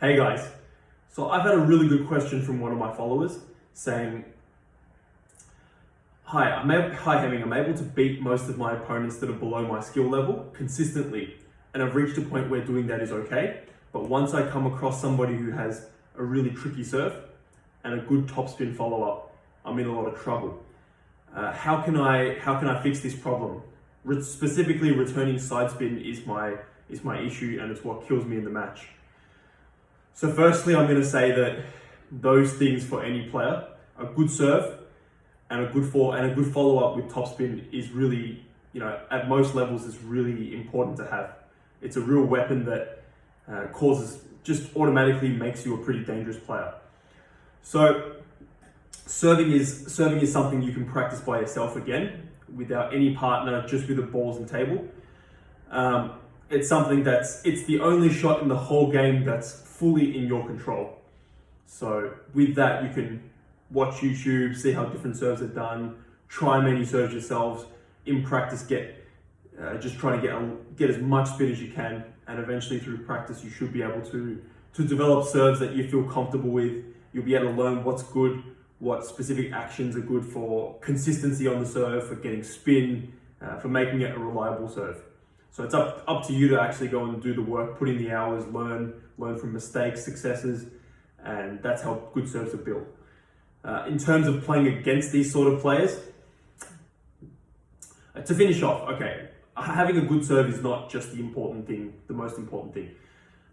Hey guys, so I've had a really good question from one of my followers saying, Hi Hemming, I'm able to beat most of my opponents that are below my skill level consistently, and I've reached a point where doing that is okay, but once I come across somebody who has a really tricky serve and a good topspin follow-up, I'm in a lot of trouble. How can I fix this problem? Specifically, returning side spin is my issue, and it's what kills me in the match. So firstly, I'm going to say that those things for any player, a good serve and a good follow-up with topspin is really, at most levels is really important to have. It's a real weapon that just automatically makes you a pretty dangerous player. So serving is something you can practice by yourself again, without any partner, just with the balls and table. It's something it's the only shot in the whole game that's fully in your control. So with that, you can watch YouTube, see how different serves are done, try many serves yourselves. In practice, just try to get as much spin as you can, and eventually through practice, you should be able to develop serves that you feel comfortable with. You'll be able to learn what's good, what specific actions are good for consistency on the serve, for getting spin, for making it a reliable serve. So it's up to you to actually go and do the work, put in the hours, learn from mistakes, successes, and that's how good serves are built. In terms of playing against these sort of players, to finish off, okay, having a good serve is not just the most important thing.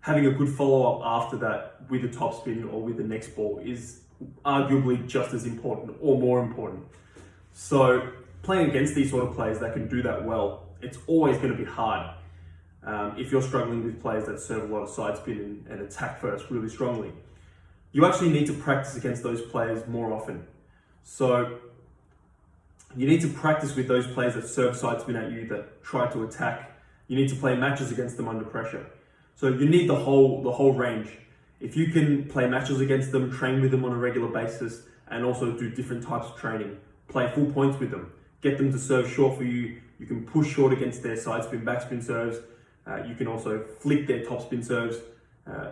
Having a good follow-up after that with a topspin or with the next ball is arguably just as important or more important. So playing against these sort of players that can do that well, it's always going to be hard if you're struggling with players that serve a lot of side spin and attack first really strongly. You actually need to practice against those players more often. So you need to practice with those players that serve side spin at you, that try to attack. You need to play matches against them under pressure. So you need the whole range. If you can play matches against them, train with them on a regular basis, and also do different types of training, play full points with them, get them to serve short for you. You can push short against their side spin, backspin serves. You can also flick their topspin serves.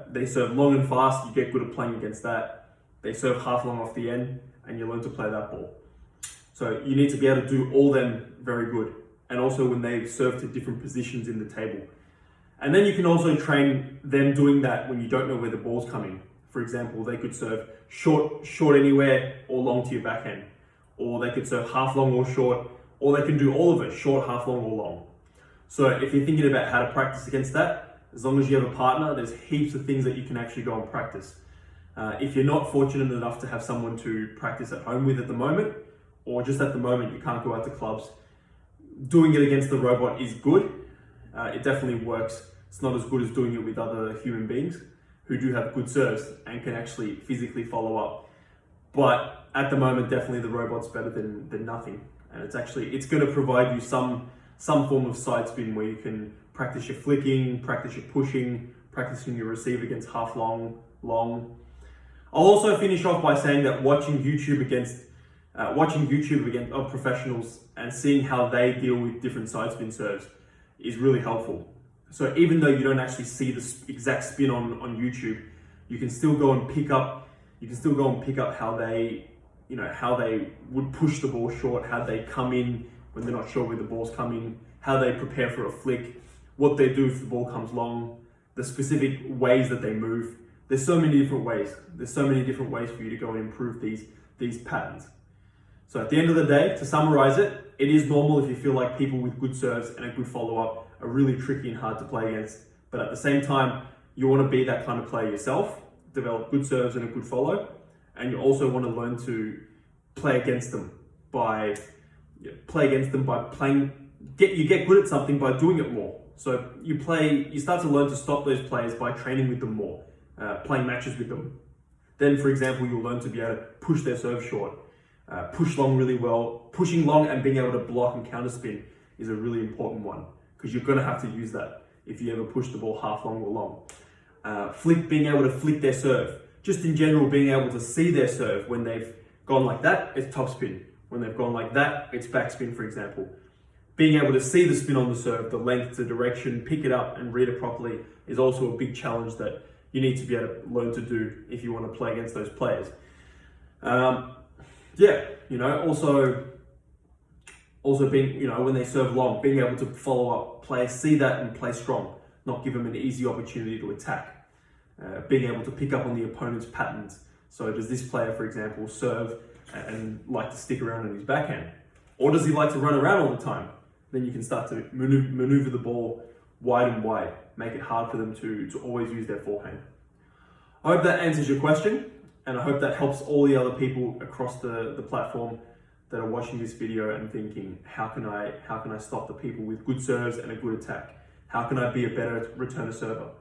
They serve long and fast. You get good at playing against that. They serve half long off the end, and you learn to play that ball. So you need to be able to do all them very good. And also when they serve to different positions in the table. And then you can also train them doing that when you don't know where the ball's coming. For example, they could serve short anywhere or long to your backhand. Or they could serve half long or short, or they can do all of it, short, half long or long. So if you're thinking about how to practice against that, as long as you have a partner, there's heaps of things that you can actually go and practice. If you're not fortunate enough to have someone to practice at home with at the moment, or just at the moment you can't go out to clubs, doing it against the robot is good. It definitely works. It's not as good as doing it with other human beings who do have good serves and can actually physically follow up. But at the moment, definitely the robot's better than nothing. And it's going to provide you some form of side spin where you can practice your flicking, practice your pushing, practicing your receive against half long. I'll also finish off by saying that watching YouTube of professionals and seeing how they deal with different side spin serves is really helpful. So even though you don't actually see the exact spin on YouTube, you can still go and pick up how they would push the ball short, how they come in when they're not sure where the ball's coming, how they prepare for a flick, what they do if the ball comes long, the specific ways that they move. There's so many different ways. There's so many different ways for you to go and improve these patterns. So at the end of the day, to summarize it, it is normal if you feel like people with good serves and a good follow-up are really tricky and hard to play against. But at the same time, you want to be that kind of player yourself, develop good serves and a good follow, and you also want to learn to play against them by playing. You get good at something by doing it more. So you start to learn to stop those players by training with them more, playing matches with them. Then, for example, you'll learn to be able to push their serve short, push long really well. Pushing long and being able to block and counter spin is a really important one, because you're going to have to use that if you ever push the ball half long or long. Being able to flick their serve. Just in general, being able to see their serve. When they've gone like that, it's topspin. When they've gone like that, it's backspin, for example. Being able to see the spin on the serve, the length, the direction, pick it up and read it properly is also a big challenge that you need to be able to learn to do if you want to play against those players. Yeah, you know, also being, you know, when they serve long, being able to follow up players, see that and play strong, not give them an easy opportunity to attack. Being able to pick up on the opponent's patterns. So does this player, for example, serve and like to stick around on his backhand? Or does he like to run around all the time? Then you can start to maneuver the ball wide and wide, make it hard for them to always use their forehand. I hope that answers your question, and I hope that helps all the other people across the platform that are watching this video and thinking, how can I stop the people with good serves and a good attack? How can I be a better returner server?